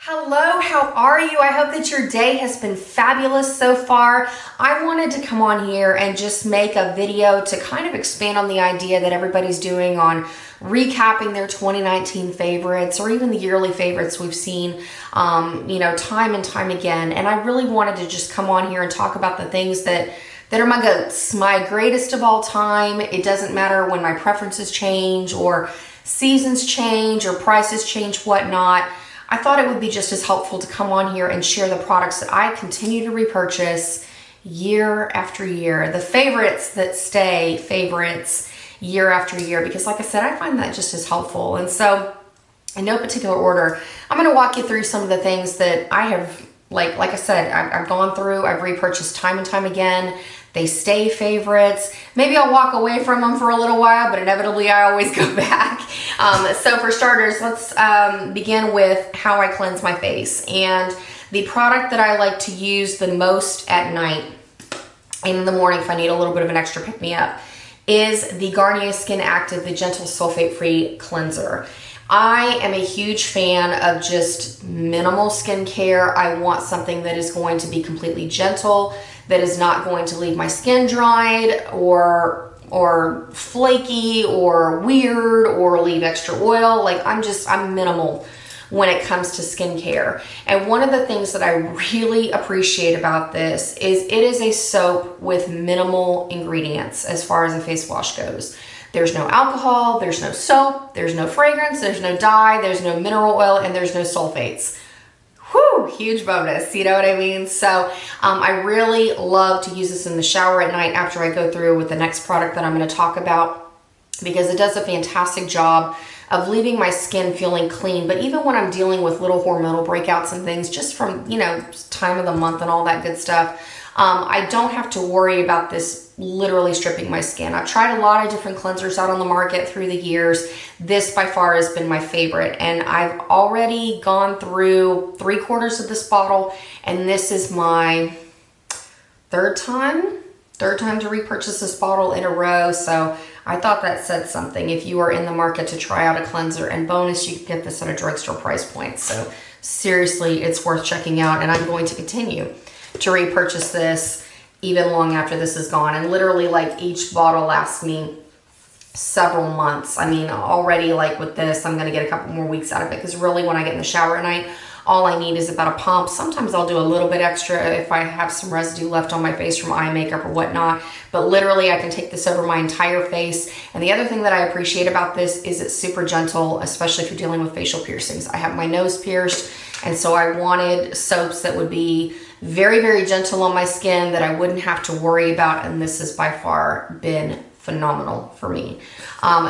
Hello, how are you? I hope that your day has been fabulous so far. I wanted to come on here and just make a video to kind of expand on the idea that everybody's doing on recapping their 2019 favorites or even the yearly favorites we've seen, time and time again. And I really wanted to just come on here and talk about the things that are my GOATs, my greatest of all time. It doesn't matter when my preferences change or seasons change or prices change, whatnot. I thought it would be just as helpful to come on here and share the products that I continue to repurchase year after year. The favorites that stay favorites year after year, because like I said, I find that just as helpful. And so in no particular order, I'm going to walk you through some of the things that I have, like I said, I've gone through, I've repurchased time and time again. They stay favorites. Maybe I'll walk away from them for a little while, but inevitably I always go back. So for starters, let's begin with how I cleanse my face. And the product that I like to use the most at night and in the morning if I need a little bit of an extra pick-me-up is the Garnier Skin Active, the Gentle Sulfate-Free Cleanser. I am a huge fan of just minimal skincare. I want something that is going to be completely gentle, that is not going to leave my skin dried or flaky or weird or leave extra oil. Like I'm minimal when it comes to skincare. And one of the things that I really appreciate about this is it is a soap with minimal ingredients as far as a face wash goes. There's no alcohol, there's no soap, there's no fragrance, there's no dye, there's no mineral oil, and there's no sulfates. Whew, huge bonus, you know what I mean? So I really love to use this in the shower at night after I go through with the next product that I'm going to talk about, because it does a fantastic job of leaving my skin feeling clean. But even when I'm dealing with little hormonal breakouts and things, just from, time of the month and all that good stuff, I don't have to worry about this literally stripping my skin. I've tried a lot of different cleansers out on the market through the years. This by far has been my favorite, and I've already gone through 3/4 of this bottle, and this is my third time to repurchase this bottle in a row. So I thought that said something if you are in the market to try out a cleanser. And bonus, you can get this at a drugstore price point. So seriously, it's worth checking out, and I'm going to continue to repurchase this even long after this is gone. And literally, like, each bottle lasts me several months. I mean, already, like with this, I'm gonna get a couple more weeks out of it, because really when I get in the shower at night, all I need is about a pump. Sometimes I'll do a little bit extra if I have some residue left on my face from eye makeup or whatnot, but literally I can take this over my entire face. And the other thing that I appreciate about this is it's super gentle, especially if you're dealing with facial piercings. I have my nose pierced, and so I wanted soaps that would be very, very gentle on my skin that I wouldn't have to worry about, and this has by far been phenomenal for me.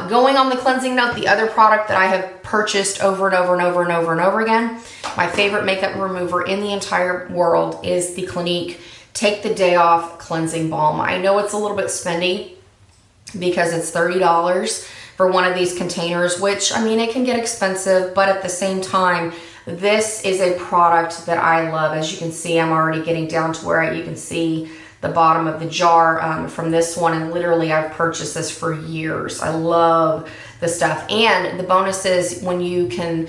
Going on the cleansing note, the other product that I have purchased over and over and over and over and over again, my favorite makeup remover in the entire world, is the Clinique Take the Day Off Cleansing Balm. I know it's a little bit spendy because it's $30 for one of these containers, which, I mean, it can get expensive, but at the same time, this is a product that I love. As you can see, I'm already getting down to where you can see the bottom of the jar from this one, and literally I've purchased this for years. I love the stuff. And the bonus is when you can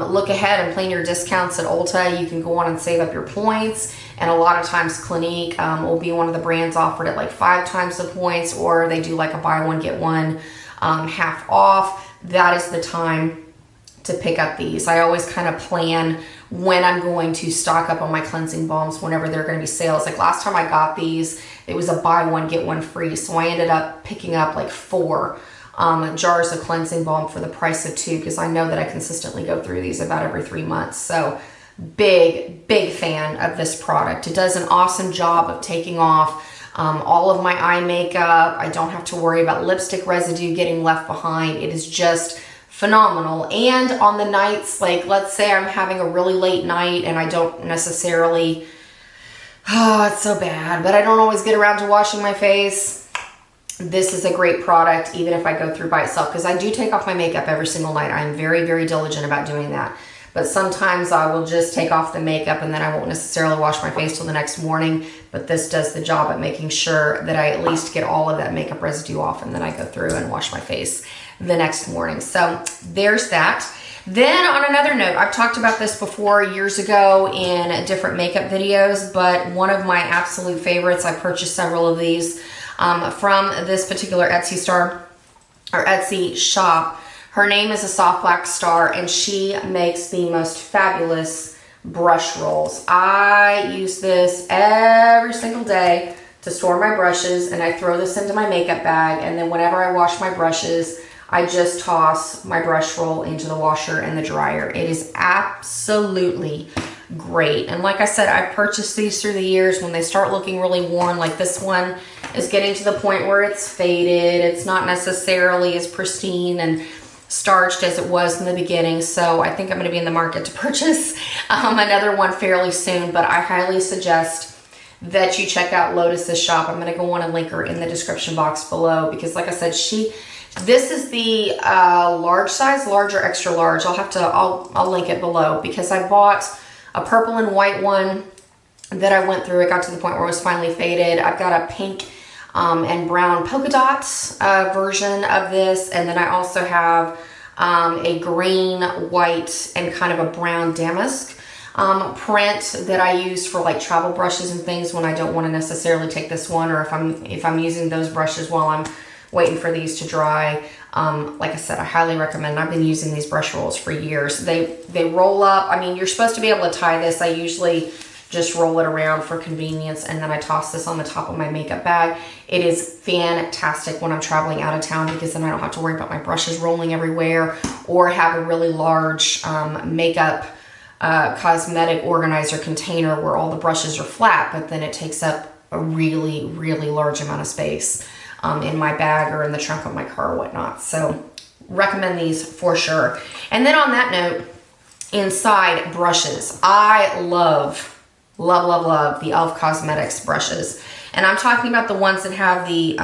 look ahead and plan your discounts at Ulta, you can go on and save up your points. And a lot of times Clinique will be one of the brands offered at like 5 times the points, or they do like a buy one get one half off. That is the time to pick up these. I always kind of plan when I'm going to stock up on my cleansing balms whenever they're going to be sales. Like last time I got these, it was a buy one get one free, so I ended up picking up like 4 jars of cleansing balm for the price of 2, because I know that I consistently go through these about every 3 months. So big fan of this product. It does an awesome job of taking off all of my eye makeup. I don't have to worry about lipstick residue getting left behind. It is just phenomenal. And on the nights, like let's say I'm having a really late night and I don't necessarily, it's so bad, but I don't always get around to washing my face, this is a great product even if I go through by itself, because I do take off my makeup every single night. I'm very, very diligent about doing that. But sometimes I will just take off the makeup and then I won't necessarily wash my face till the next morning. But this does the job at making sure that I at least get all of that makeup residue off, and then I go through and wash my face the next morning. So there's that. Then on another note, I've talked about this before years ago in different makeup videos, but one of my absolute favorites, I purchased several of these from this particular Etsy store or Etsy shop. Her name is a Soft Black Star, and she makes the most fabulous brush rolls. I use this every single day to store my brushes, and I throw this into my makeup bag, and then whenever I wash my brushes, I just toss my brush roll into the washer and the dryer. It is absolutely great. And like I said, I've purchased these through the years. When they start looking really worn, like this one is getting to the point where it's faded. It's not necessarily as pristine and starched as it was in the beginning. So I think I'm going to be in the market to purchase another one fairly soon. But I highly suggest that you check out Lotus's shop. I'm going to go on and link her in the description box below, because like I said, this is the large size, large or extra large. I'll link it below, because I bought a purple and white one that I went through. It got to the point where it was finally faded. I've got a pink and brown polka dots version of this. And then I also have a green, white, and kind of a brown damask print that I use for like travel brushes and things when I don't want to necessarily take this one, or if I'm using those brushes while I'm waiting for these to dry. Like I said, I highly recommend. I've been using these brush rolls for years. They roll up. I mean, you're supposed to be able to tie this. I usually just roll it around for convenience, and then I toss this on the top of my makeup bag. It is fantastic when I'm traveling out of town, because then I don't have to worry about my brushes rolling everywhere, or have a really large makeup cosmetic organizer container where all the brushes are flat, but then it takes up a really, really large amount of space in my bag or in the trunk of my car or whatnot. So recommend these for sure. And then on that note, inside brushes, I love the e.l.f. Cosmetics brushes. And I'm talking about the ones that have the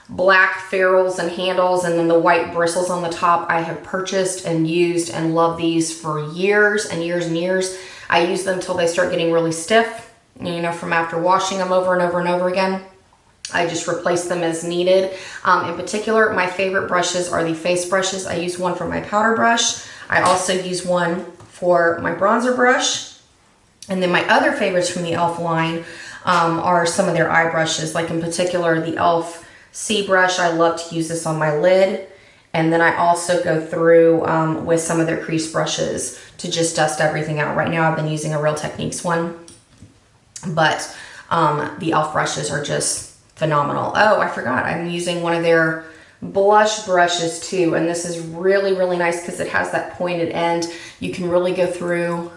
black ferrules and handles and then the white bristles on the top. I have purchased and used and love these for years and years and years. I use them till they start getting really stiff, you know, from after washing them over and over and over again. I just replace them as needed. In particular, my favorite brushes are the face brushes. I use one for my powder brush. I also use one for my bronzer brush. And then my other favorites from the e.l.f. line are some of their eye brushes. Like in particular, the e.l.f. C brush. I love to use this on my lid. And then I also go through with some of their crease brushes to just dust everything out. Right now I've been using a Real Techniques one. But the e.l.f. brushes are just phenomenal. Oh, I forgot. I'm using one of their blush brushes too. And this is really, really nice because it has that pointed end. You can really go through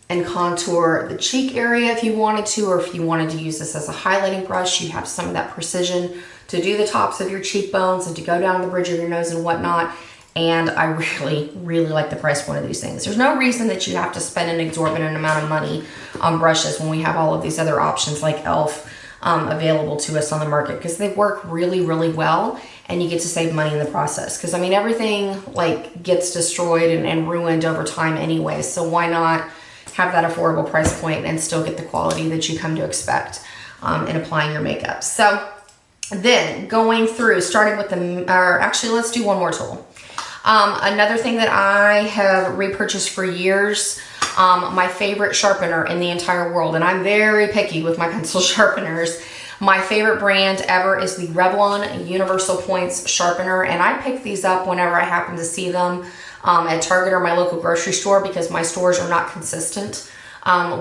and contour the cheek area if you wanted to, or if you wanted to use this as a highlighting brush, you have some of that precision to do the tops of your cheekbones and to go down the bridge of your nose and whatnot. And I really, really like the price point of these things. There's no reason that you have to spend an exorbitant amount of money on brushes when we have all of these other options like e.l.f. Available to us on the market, because they work really, really well, and you get to save money in the process. Because I mean, everything like gets destroyed and ruined over time anyway, so why not have that affordable price point and still get the quality that you come to expect in applying your makeup. So then going through, starting with actually let's do one more tool. Another thing that I have repurchased for years, my favorite sharpener in the entire world, and I'm very picky with my pencil sharpeners. My favorite brand ever is the Revlon Universal Points Sharpener, and I pick these up whenever I happen to see them at Target or my local grocery store, because my stores are not consistent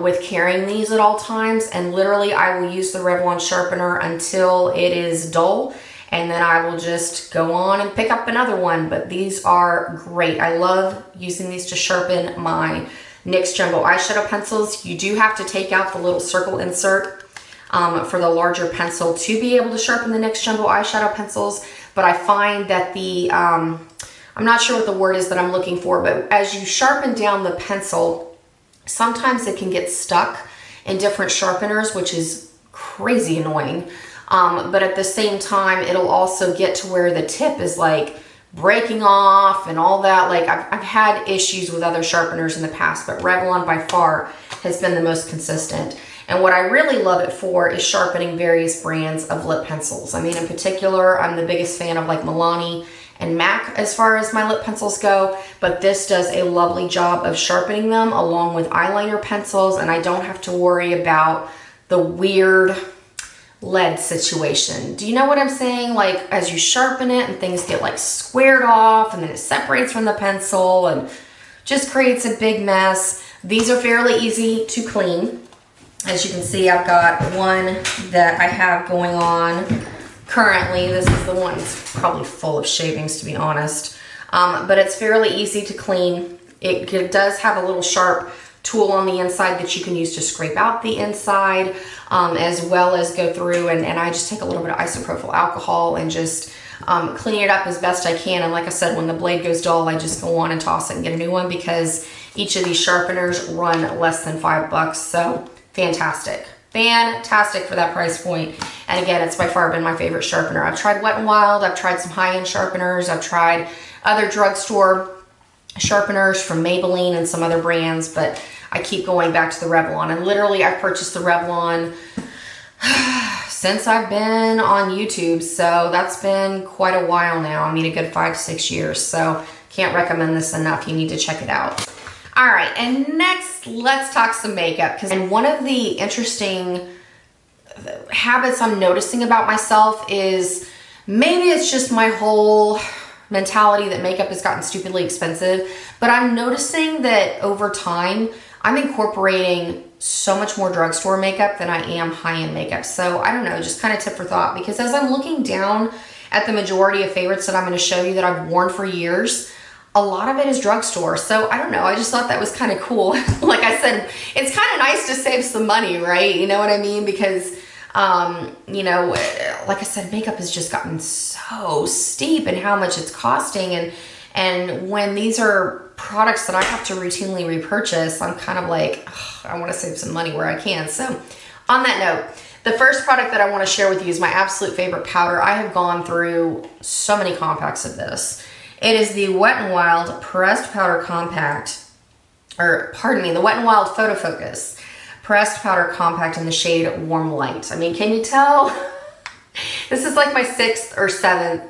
with carrying these at all times. And literally I will use the Revlon sharpener until it is dull, and then I will just go on and pick up another one. But these are great. I love using these to sharpen my NYX Jumbo eyeshadow pencils. You do have to take out the little circle insert for the larger pencil to be able to sharpen the NYX Jumbo eyeshadow pencils. But I find that I'm not sure what the word is that I'm looking for, but as you sharpen down the pencil, sometimes it can get stuck in different sharpeners, which is crazy annoying. But at the same time, it'll also get to where the tip is like breaking off and all that. Like I've had issues with other sharpeners in the past, but Revlon by far has been the most consistent. And what I really love it for is sharpening various brands of lip pencils. I mean, in particular, I'm the biggest fan of like Milani and MAC as far as my lip pencils go, but this does a lovely job of sharpening them along with eyeliner pencils, and I don't have to worry about the weird lead situation. Do you know what I'm saying? Like, as you sharpen it and things get like squared off and then it separates from the pencil and just creates a big mess. These are fairly easy to clean. As you can see, I've got one that I have going on currently. This is the one that's probably full of shavings, to be honest. But it's fairly easy to clean. It does have a little sharp tool on the inside that you can use to scrape out the inside, as well as go through and I just take a little bit of isopropyl alcohol and just clean it up as best I can. And like I said, when the blade goes dull, I just go on and toss it and get a new one, because each of these sharpeners run less than $5. So fantastic. Fantastic for that price point. And again, it's by far been my favorite sharpener. I've tried Wet n Wild, I've tried some high-end sharpeners, I've tried other drugstore sharpeners from Maybelline and some other brands, but I keep going back to the Revlon. And literally, I've purchased the Revlon since I've been on YouTube, so that's been quite a while now. I mean, a good 5 to 6 years, so can't recommend this enough. You need to check it out. All right, and next, let's talk some makeup. And one of the interesting habits I'm noticing about myself is, maybe it's just my whole mentality that makeup has gotten stupidly expensive, but I'm noticing that over time, I'm incorporating so much more drugstore makeup than I am high-end makeup. So I don't know, just kind of tip for thought, because as I'm looking down at the majority of favorites that I'm going to show you that I've worn for years, a lot of it is drugstore. So I don't know, I just thought that was kind of cool. Like I said, it's kind of nice to save some money, right? You know what I mean? Because you know, like I said, makeup has just gotten so steep in how much it's costing, and when these are products that I have to routinely repurchase, I'm kind of like, ugh, I want to save some money where I can. So on that note, the first product that I want to share with you is my absolute favorite powder. I have gone through so many compacts of this. It is the Wet n Wild Pressed Powder Compact, or pardon me, the Wet n Wild Photo Focus Pressed Powder Compact in the shade Warm Light. I mean, can you tell? This is like my 6th or 7th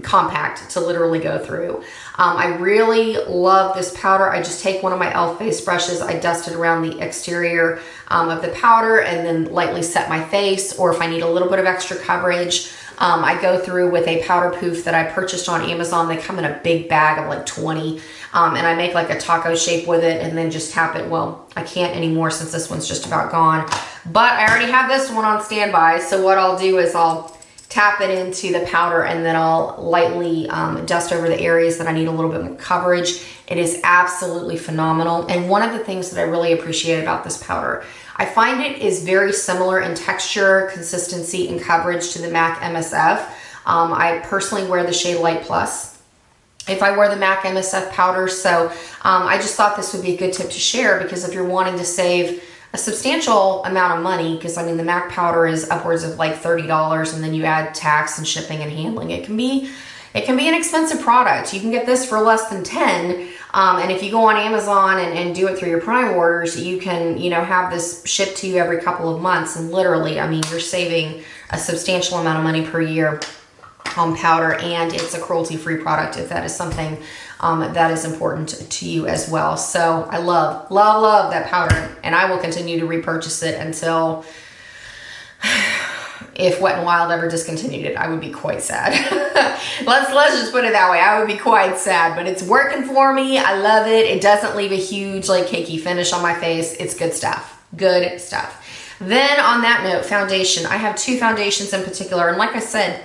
compact to literally go through. I really love this powder. I just take one of my e.l.f. face brushes, I dust it around the exterior of the powder and then lightly set my face, or if I need a little bit of extra coverage, I go through with a powder poof that I purchased on Amazon. They come in a big bag of like 20, and I make like a taco shape with it and then just tap it. Well, I can't anymore since this one's just about gone, but I already have this one on standby. So what I'll do is I'll tap it into the powder and then I'll lightly dust over the areas that I need a little bit more coverage. It is absolutely phenomenal. And one of the things that I really appreciate about this powder, I find it is very similar in texture, consistency, and coverage to the MAC MSF. I personally wear the shade Light Plus if I wear the MAC MSF powder. So I just thought this would be a good tip to share, because if you're wanting to save a substantial amount of money, because I mean the MAC powder is upwards of like $30, and then you add tax and shipping and handling, it can be an expensive product. You can get this for less than 10, and if you go on Amazon and do it through your Prime orders, you can, you know, have this shipped to you every couple of months, and literally, I mean, you're saving a substantial amount of money per year on powder, and it's a cruelty-free product if that is something that is important to you as well. So I love, love, love that powder, and I will continue to repurchase it until, if Wet n Wild ever discontinued it, I would be quite sad. let's just put it that way. I would be quite sad, but it's working for me. I love it. It doesn't leave a huge like cakey finish on my face. It's good stuff. Good stuff. Then on that note, foundation. I have 2 foundations in particular, and like I said,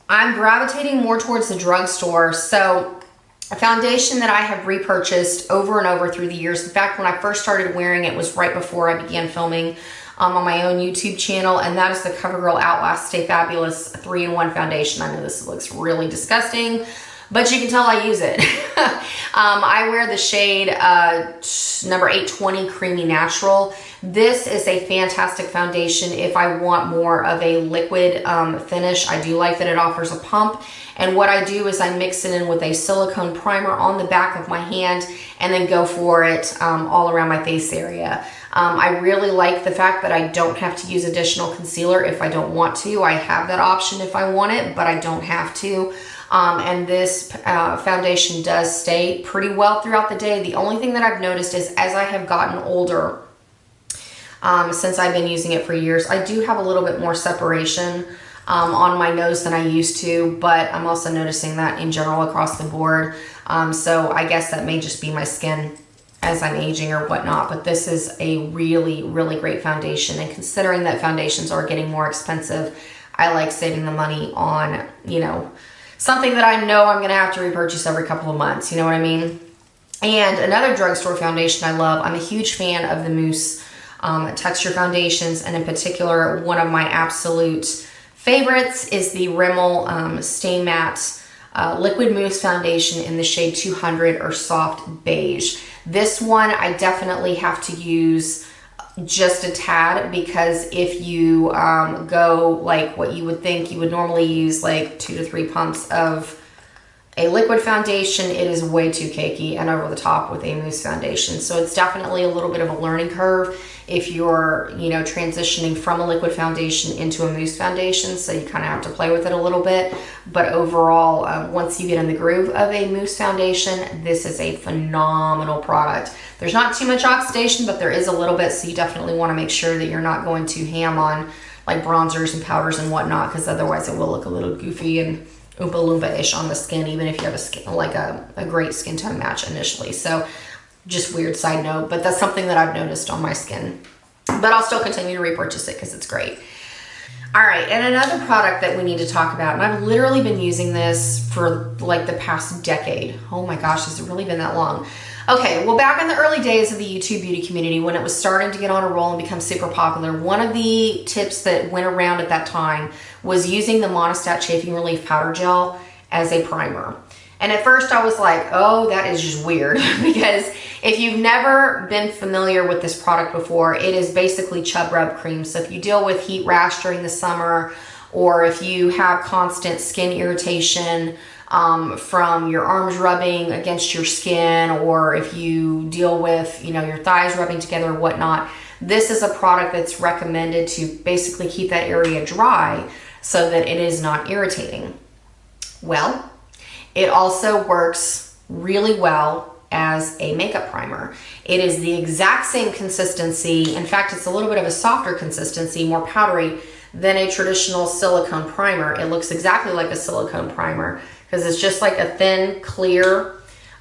I'm gravitating more towards the drugstore. So a foundation that I have repurchased over and over through the years. In fact, when I first started wearing it was right before I began filming on my own YouTube channel, and that is the CoverGirl Outlast Stay Fabulous 3-in-1 foundation. I know this looks really disgusting, but you can tell I use it. I wear the shade number 820 Creamy Natural. This is a fantastic foundation if I want more of a liquid finish. I do like that it offers a pump, and what I do is I mix it in with a silicone primer on the back of my hand and then go for it all around my face area. I really like the fact that I don't have to use additional concealer if I don't want to. I have that option if I want it, but I don't have to. And this foundation does stay pretty well throughout the day. The only thing that I've noticed is as I have gotten older, since I've been using it for years, I do have a little bit more separation on my nose than I used to, but I'm also noticing that in general across the board. So I guess that may just be my skin as I'm aging or whatnot, but this is a really, really great foundation. And considering that foundations are getting more expensive, I like saving the money on, you know, something that I know I'm gonna have to repurchase every couple of months, you know what I mean? And another drugstore foundation I love, I'm a huge fan of the mousse texture foundations, and in particular, one of my absolute favorites is the Rimmel Stay Matte Liquid Mousse Foundation in the shade 200 or Soft Beige. This one I definitely have to use just a tad, because if you go like what you would think you would normally use, like 2 to 3 pumps of a liquid foundation, it is way too cakey and over the top with a mousse foundation. So it's definitely a little bit of a learning curve if you're, you know, transitioning from a liquid foundation into a mousse foundation. So you kind of have to play with it a little bit. But overall, once you get in the groove of a mousse foundation, this is a phenomenal product. There's not too much oxidation, but there is a little bit. So you definitely want to make sure that you're not going to ham on like bronzers and powders and whatnot, because otherwise it will look a little goofy and Oompa Loompa-ish on the skin, even if you have a skin, like a great skin tone match initially. So just weird side note, but that's something that I've noticed on my skin. But I'll still continue to repurchase it because it's great. All right, and another product that we need to talk about, and I've literally been using this for like the past decade. Oh my gosh, has it really been that long? Okay, well, back in the early days of the YouTube beauty community, when it was starting to get on a roll and become super popular, one of the tips that went around at that time was using the Monistat Chafing Relief Powder Gel as a primer. And at first I was like, oh, that is just weird, because if you've never been familiar with this product before, it is basically chub rub cream. So if you deal with heat rash during the summer, or if you have constant skin irritation from your arms rubbing against your skin, or if you deal with, you know, your thighs rubbing together or whatnot, this is a product that's recommended to basically keep that area dry so that it is not irritating. Well, it also works really well as a makeup primer. It is the exact same consistency. In fact, it's a little bit of a softer consistency, more powdery than a traditional silicone primer. It looks exactly like a silicone primer because it's just like a thin, clear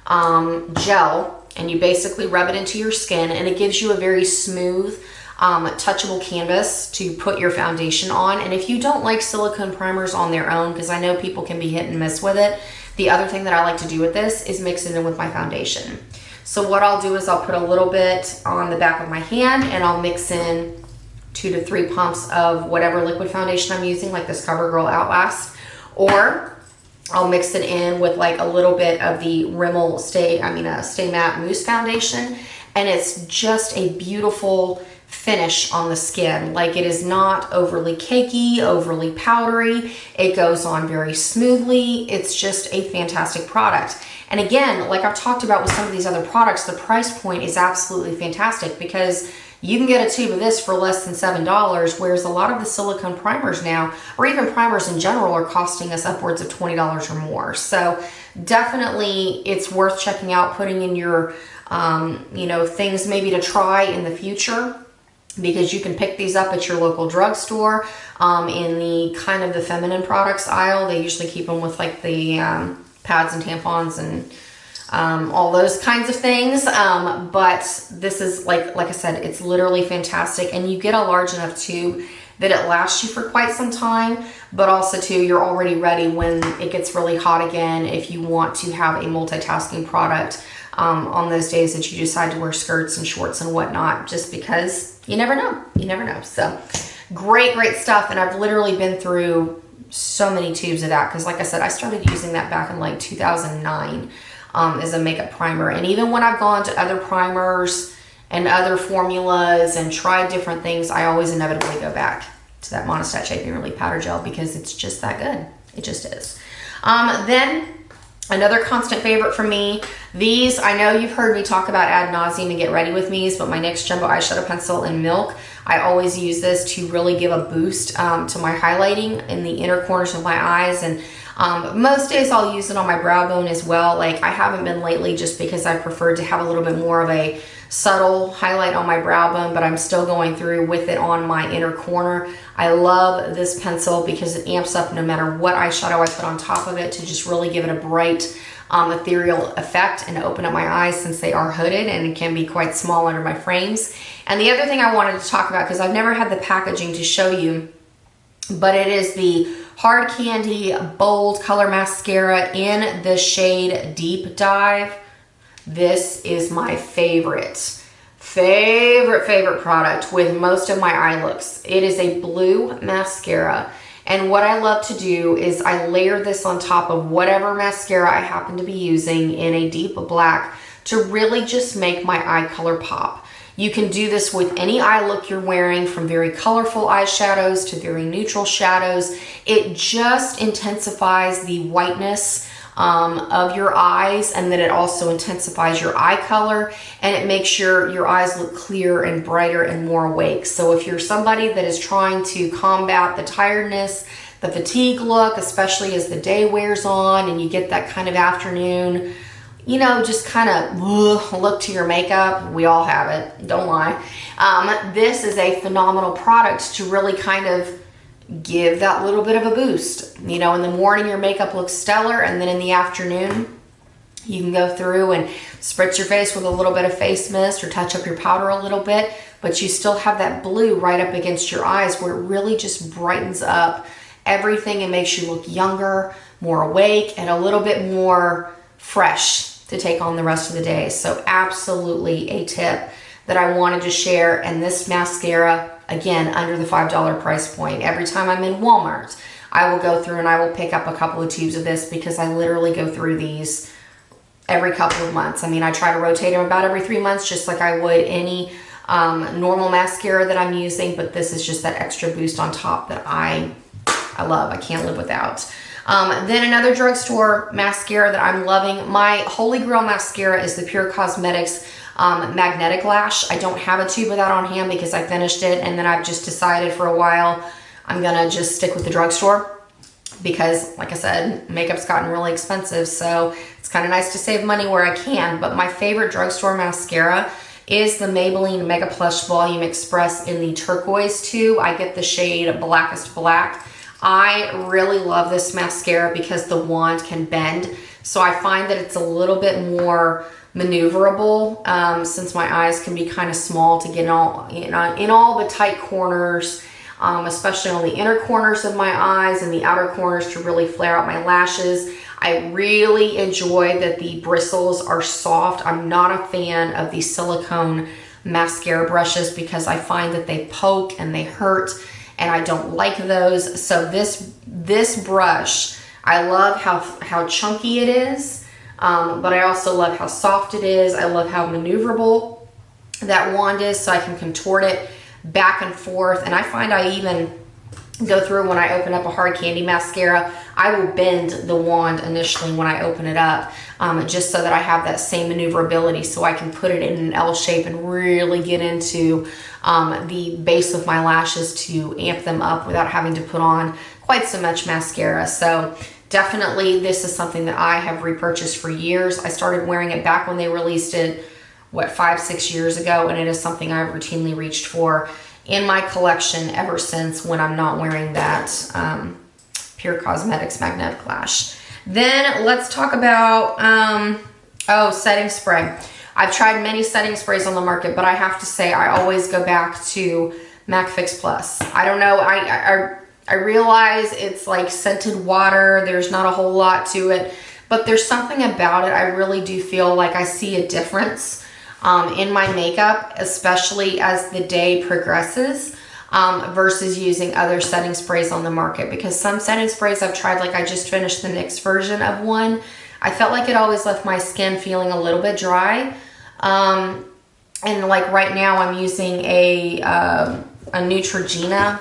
gel, and you basically rub it into your skin, and it gives you a very smooth, touchable canvas to put your foundation on. And if you don't like silicone primers on their own, because I know people can be hit and miss with it, the other thing that I like to do with this is mix it in with my foundation. So what I'll do is I'll put a little bit on the back of my hand, and I'll mix in 2 to 3 pumps of whatever liquid foundation I'm using, like this CoverGirl Outlast, or I'll mix it in with like a little bit of the Rimmel Stay Matte Mousse Foundation, and it's just a beautiful finish on the skin. Like, it is not overly cakey, overly powdery. It goes on very smoothly. It's just a fantastic product. And again, like I've talked about with some of these other products, the price point is absolutely fantastic, because you can get a tube of this for less than $7, whereas a lot of the silicone primers now, or even primers in general, are costing us upwards of $20 or more. So definitely it's worth checking out, putting in your, you know, things maybe to try in the future, because you can pick these up at your local drugstore in the kind of the feminine products aisle. They usually keep them with like the pads and tampons and all those kinds of things. But this is like I said, it's literally fantastic, and you get a large enough tube that it lasts you for quite some time, but also too, you're already ready when it gets really hot again, if you want to have a multitasking product on those days that you decide to wear skirts and shorts and whatnot, just because you never know. So great stuff. And I've literally been through so many tubes of that, because like I said, I started using that back in like 2009 as a makeup primer. And even when I've gone to other primers and other formulas and tried different things, I always inevitably go back to that Monistat Chafing Relief Powder Gel, because it's just that good. It just is. Then another constant favorite for me, these, I know you've heard me talk about ad nauseum and get ready with me's, but my NYX Jumbo Eyeshadow Pencil in Milk, I always use this to really give a boost to my highlighting in the inner corners of my eyes. And Most days I'll use it on my brow bone as well. Like I haven't been lately just because I preferred to have a little bit more of a subtle highlight on my brow bone, but I'm still going through with it on my inner corner. I love this pencil because it amps up no matter what eyeshadow I put on top of it to just really give it a bright, ethereal effect and open up my eyes since they are hooded and it can be quite small under my frames. And the other thing I wanted to talk about, because I've never had the packaging to show you, but it is the Hard Candy Bold Color Mascara in the shade Deep Dive. This is my favorite product with most of my eye looks. It is a blue mascara. And what I love to do is I layer this on top of whatever mascara I happen to be using in a deep black to really just make my eye color pop. You can do this with any eye look you're wearing, from very colorful eyeshadows to very neutral shadows. It just intensifies the whiteness of your eyes, and then it also intensifies your eye color, and it makes your eyes look clearer and brighter and more awake. So if you're somebody that is trying to combat the tiredness, the fatigue look, especially as the day wears on and you get that kind of afternoon, you know, just kind of look to your makeup. We all have it, don't lie. This is a phenomenal product to really kind of give that little bit of a boost. You know, in the morning your makeup looks stellar, and then in the afternoon you can go through and spritz your face with a little bit of face mist or touch up your powder a little bit, but you still have that blue right up against your eyes where it really just brightens up everything and makes you look younger, more awake, and a little bit more fresh to take on the rest of the day. So absolutely a tip that I wanted to share. And this mascara, again, under the $5 price point. Every time I'm in Walmart, I will go through and I will pick up a couple of tubes of this because I literally go through these every couple of months. I mean, I try to rotate them about every 3 months, just like I would any normal mascara that I'm using, but this is just that extra boost on top that I love. I can't live without. Then another drugstore mascara that I'm loving, my Holy Grail mascara, is the Pure Cosmetics Magnetic Lash. I don't have a tube of that on hand because I finished it, and then I've just decided for a while I'm gonna just stick with the drugstore because, like I said, makeup's gotten really expensive, so it's kind of nice to save money where I can. But my favorite drugstore mascara is the Maybelline Mega Plush Volume Express in the turquoise tube. I get the shade Blackest Black. I really love this mascara because the wand can bend, so I find that it's a little bit more maneuverable since my eyes can be kind of small to get in all the tight corners, especially on the inner corners of my eyes and the outer corners to really flare out my lashes. I really enjoy that the bristles are soft. I'm not a fan of the silicone mascara brushes because I find that they poke and they hurt, and I don't like those. So this brush, I love how chunky it is, but I also love how soft it is. I love how maneuverable that wand is, so I can contort it back and forth. And I find I even go through, when I open up a Hard Candy mascara, I will bend the wand initially when I open it up, just so that I have that same maneuverability, so I can put it in an L shape and really get into the base of my lashes to amp them up without having to put on quite so much mascara. So definitely this is something that I have repurchased for years. I started wearing it back when they released it, what, 5-6 years ago, and it is something I've routinely reached for in my collection ever since, when I'm not wearing that Pure Cosmetics Magnetic Lash. Then let's talk about, setting spray. I've tried many setting sprays on the market, but I have to say I always go back to MAC Fix Plus. I don't know, I realize it's like scented water, there's not a whole lot to it, but there's something about it. I really do feel like I see a difference in my makeup, especially as the day progresses, versus using other setting sprays on the market. Because some setting sprays I've tried, like I just finished the NYX version of one, I felt like it always left my skin feeling a little bit dry. And like right now I'm using a Neutrogena,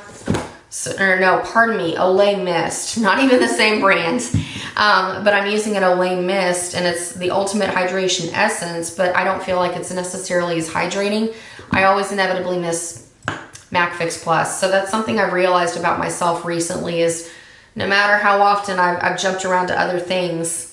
Olay Mist, not even the same brand, but I'm using an Olay Mist, and it's the Ultimate Hydration Essence, but I don't feel like it's necessarily as hydrating. I always inevitably miss MAC Fix Plus, so that's something I've realized about myself recently, is no matter how often I've jumped around to other things,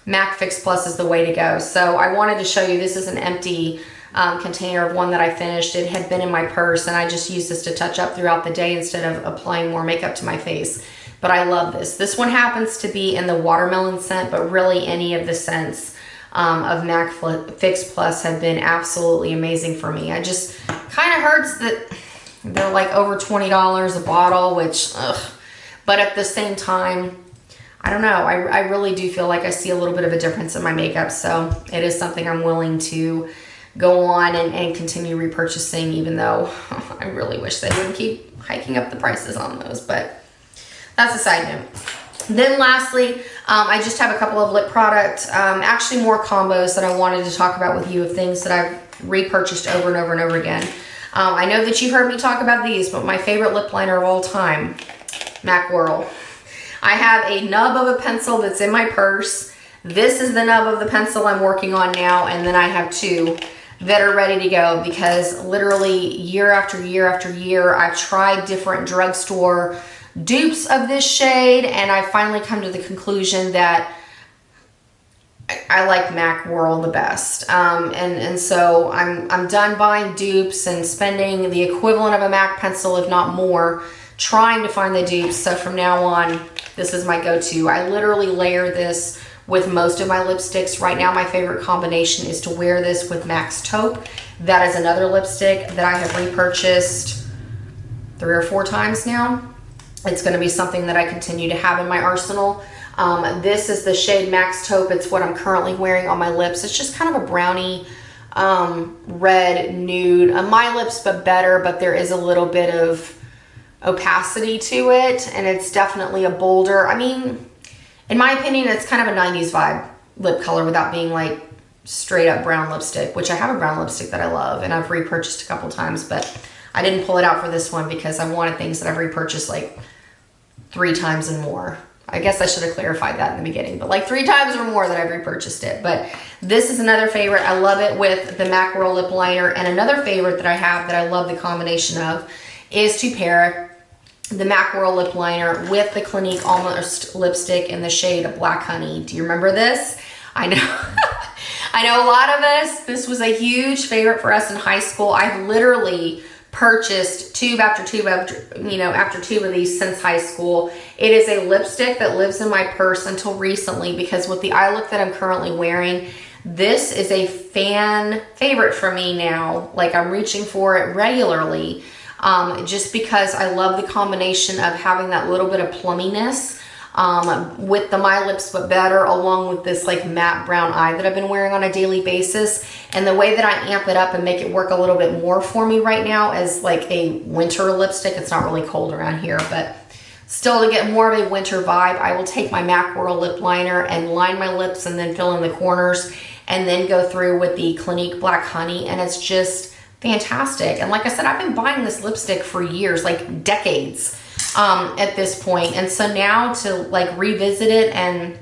MAC Fix Plus is the way to go. So I wanted to show you, this is an empty container of one that I finished. It had been in my purse and I just used this to touch up throughout the day instead of applying more makeup to my face. But I love this. This one happens to be in the watermelon scent, but really any of the scents of MAC Fix Plus have been absolutely amazing for me. I just kind of hurts that they're like over $20 a bottle, which, ugh. But at the same time, I don't know, I really do feel like I see a little bit of a difference in my makeup, so it is something I'm willing to go on and continue repurchasing, even though I really wish they wouldn't keep hiking up the prices on those, but that's a side note. Then lastly, I just have a couple of lip products, actually more combos that I wanted to talk about with you of things that I've repurchased over and over and over again. I know that you've heard me talk about these, but my favorite lip liner of all time, MAC Whirl. I have a nub of a pencil that's in my purse. This is the nub of the pencil I'm working on now, and then I have two that are ready to go because literally year after year after year, I've tried different drugstore dupes of this shade, and I finally come to the conclusion that I like MAC Whirl the best. And so I'm done buying dupes and spending the equivalent of a MAC pencil, if not more, trying to find the dupes. So from now on, this is my go-to. I literally layer this with most of my lipsticks. Right now, my favorite combination is to wear this with MAC's Taupe. That is another lipstick that I have repurchased 3 or 4 times now. It's gonna be something that I continue to have in my arsenal. This is the shade MAC's Taupe. It's what I'm currently wearing on my lips. It's just kind of a brownie red nude on my lips, but better, but there is a little bit of opacity to it, and it's definitely a bolder, I mean, in my opinion, it's kind of a 90s vibe lip color without being like straight up brown lipstick, which I have a brown lipstick that I love and I've repurchased a couple times, but I didn't pull it out for this one because I wanted things that I've repurchased like 3 times and more. I guess I should have clarified that in the beginning, but like 3 times or more that I've repurchased it. But this is another favorite. I love it with the MAC Whirl lip liner, and another favorite that I have that I love the combination of is to pair the MAC Whirl lip liner with the Clinique Almost lipstick in the shade Black Honey. Do you remember this? I know. I know a lot of us, this was a huge favorite for us in high school. I've literally purchased tube after tube after tube of these since high school. It is a lipstick that lives in my purse until recently because with the eye look that I'm currently wearing, this is a fan favorite for me now. Like I'm reaching for it regularly. Just because I love the combination of having that little bit of plumminess with the My Lips But Better, along with this like matte brown eye that I've been wearing on a daily basis. And the way that I amp it up and make it work a little bit more for me right now as like a winter lipstick. It's not really cold around here, but still to get more of a winter vibe, I will take my MAC Whirl lip liner and line my lips and then fill in the corners and then go through with the Clinique Black Honey, and it's just fantastic. And like I said, I've been buying this lipstick for years, like decades at this point. And so now to like revisit it and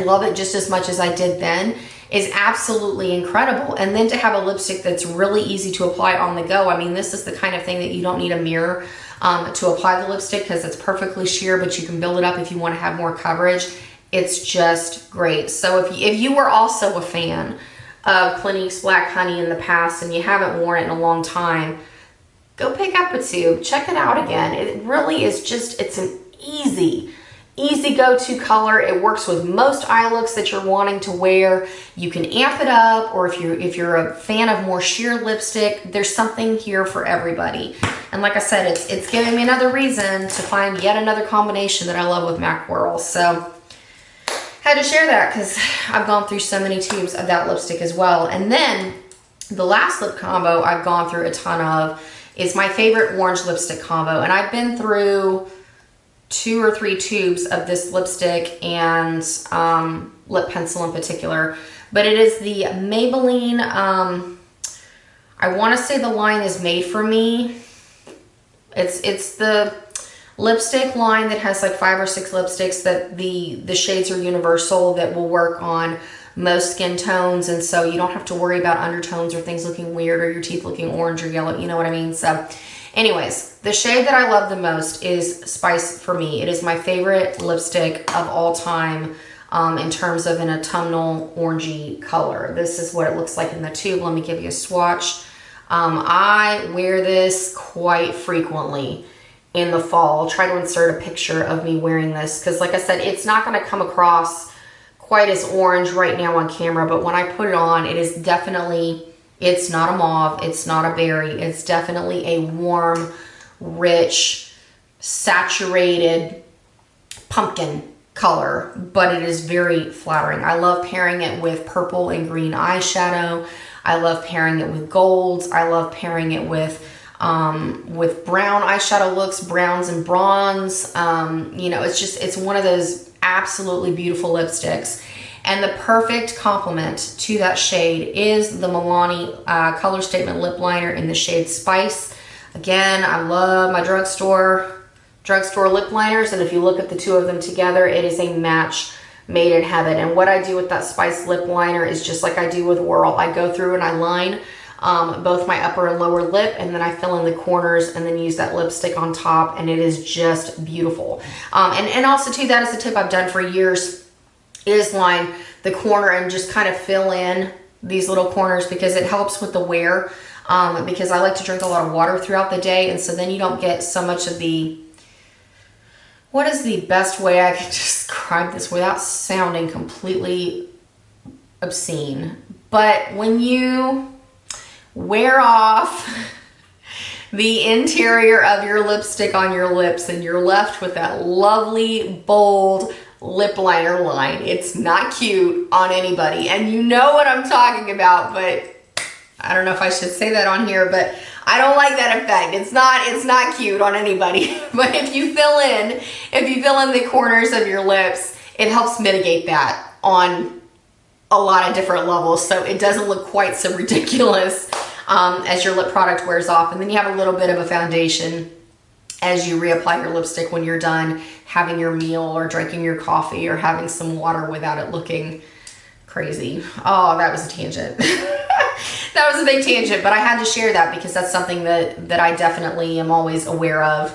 love it just as much as I did then is absolutely incredible. And then to have a lipstick that's really easy to apply on the go. I mean, this is the kind of thing that you don't need a mirror to apply the lipstick because it's perfectly sheer, but you can build it up if you want to have more coverage. It's just great. So if you were also a fan of Clinique's Black Honey in the past and you haven't worn it in a long time, go pick up a tube, check it out again. It really is just, it's an easy go-to color. It works with most eye looks that you're wanting to wear. You can amp it up, or if you're a fan of more sheer lipstick, there's something here for everybody. And like I said, it's giving me another reason to find yet another combination that I love with MAC Whirl. So had to share that because I've gone through so many tubes of that lipstick as well. And then the last lip combo I've gone through a ton of is my favorite orange lipstick combo. And I've been through 2 or 3 tubes of this lipstick and lip pencil in particular. But it is the Maybelline, I want to say the line is Made For Me. It's the lipstick line that has like 5 or 6 lipsticks that the shades are universal that will work on most skin tones, and so you don't have to worry about undertones or things looking weird or your teeth looking orange or yellow, you know what I mean? So Anyways, the shade that I love the most is Spice for me. It is my favorite lipstick of all time in terms of an autumnal orangey color. This is what it looks like in the tube. Let me give you a swatch. I wear this quite frequently in the fall. I'll try to insert a picture of me wearing this because, like I said, it's not going to come across quite as orange right now on camera, but when I put it on, it is definitely, it's not a mauve, it's not a berry, it's definitely a warm, rich, saturated pumpkin color, but it is very flattering. I love pairing it with purple and green eyeshadow. I love pairing it with golds. I love pairing it with brown eyeshadow looks, browns and bronze. You know, it's one of those absolutely beautiful lipsticks. And the perfect complement to that shade is the Milani Color Statement Lip Liner in the shade Spice. Again, I love my drugstore lip liners, and if you look at the two of them together, it is a match made in heaven. And what I do with that Spice lip liner is just like I do with Whirl. I go through and I line both my upper and lower lip, and then I fill in the corners and then use that lipstick on top, and it is just beautiful. And also too, that is a tip I've done for years, is line the corner and just kind of fill in these little corners because it helps with the wear, because I like to drink a lot of water throughout the day, and so then you don't get so much of the, what is the best way I can describe this without sounding completely obscene? But when you wear off the interior of your lipstick on your lips and you're left with that lovely, bold lip liner line, it's not cute on anybody. And you know what I'm talking about, but I don't know if I should say that on here, but I don't like that effect. It's not cute on anybody. But if you fill in the corners of your lips, it helps mitigate that on a lot of different levels, so it doesn't look quite so ridiculous as your lip product wears off. And then you have a little bit of a foundation as you reapply your lipstick when you're done having your meal or drinking your coffee or having some water without it looking crazy. Oh, that was a tangent. That was a big tangent, but I had to share that because that's something that I definitely am always aware of,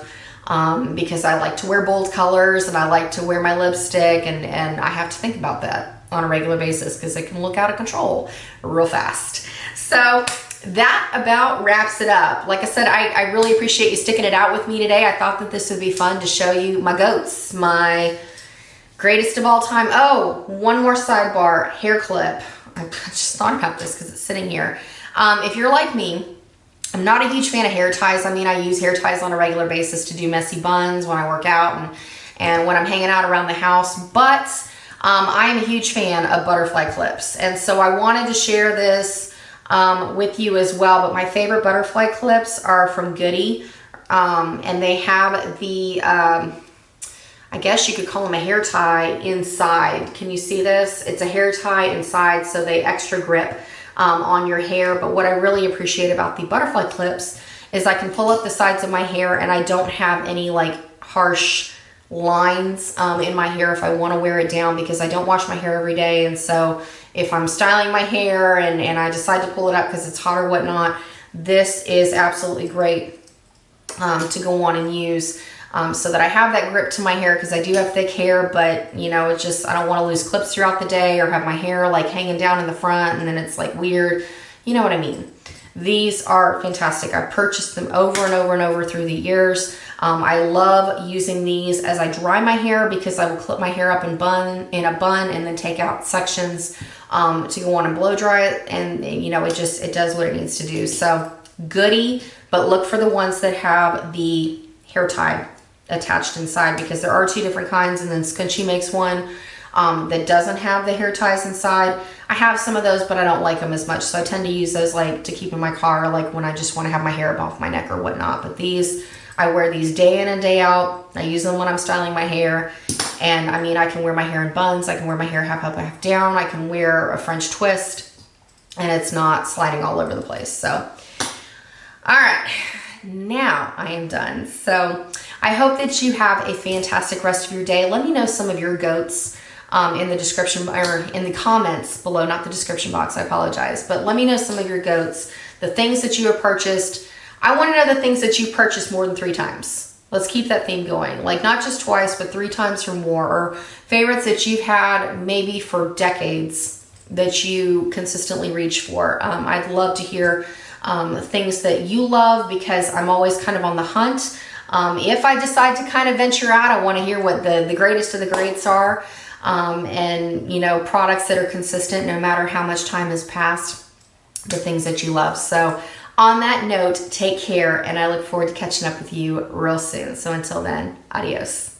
because I like to wear bold colors and I like to wear my lipstick, and I have to think about that on a regular basis because it can look out of control real fast. So that about wraps it up. Like I said, I really appreciate you sticking it out with me today. I thought that this would be fun to show you my GO.A.T.S, my greatest of all time. Oh, one more sidebar, hair clip. I just thought about this because it's sitting here. If you're like me, I'm not a huge fan of hair ties. I mean, I use hair ties on a regular basis to do messy buns when I work out and when I'm hanging out around the house, but I am a huge fan of butterfly clips. And so I wanted to share this with you as well, but my favorite butterfly clips are from G.O.A.T.S, and they have the, I guess you could call them a hair tie inside. Can you see this? It's a hair tie inside, so they extra grip on your hair. But what I really appreciate about the butterfly clips is I can pull up the sides of my hair and I don't have any like harsh lines in my hair if I want to wear it down, because I don't wash my hair every day. And so if I'm styling my hair and I decide to pull it up because it's hot or whatnot, this is absolutely great to go on and use. So that I have that grip to my hair, because I do have thick hair, but you know, it's just, I don't want to lose clips throughout the day or have my hair like hanging down in the front and then it's like weird. You know what I mean? These are fantastic. I've purchased them over and over and over through the years. I love using these as I dry my hair because I will clip my hair up in a bun and then take out sections to go on and blow dry it. And you know, it does what it needs to do. So G.O.A.T, but look for the ones that have the hair tie attached inside, because there are two different kinds, and then Scunchie makes one that doesn't have the hair ties inside. I have some of those, but I don't like them as much, so I tend to use those like to keep in my car, like when I just want to have my hair up off my neck or whatnot. But these, I wear these day in and day out. I use them when I'm styling my hair, and I mean, I can wear my hair in buns, I can wear my hair half up, half down, I can wear a French twist, and it's not sliding all over the place. So, all right, now I am done. So I hope that you have a fantastic rest of your day. Let me know some of your GO.A.T.s in the description, or in the comments below, not the description box, I apologize. But let me know some of your GO.A.T.s, the things that you have purchased. I want to know the things that you purchased more than 3 times. Let's keep that theme going. Like not just twice, but 3 times or more, or favorites that you've had maybe for decades that you consistently reach for. I'd love to hear things that you love, because I'm always kind of on the hunt. If I decide to kind of venture out, I want to hear what the greatest of the greats are, and you know, products that are consistent no matter how much time has passed, the things that you love. So on that note, take care, and I look forward to catching up with you real soon. So until then, adios.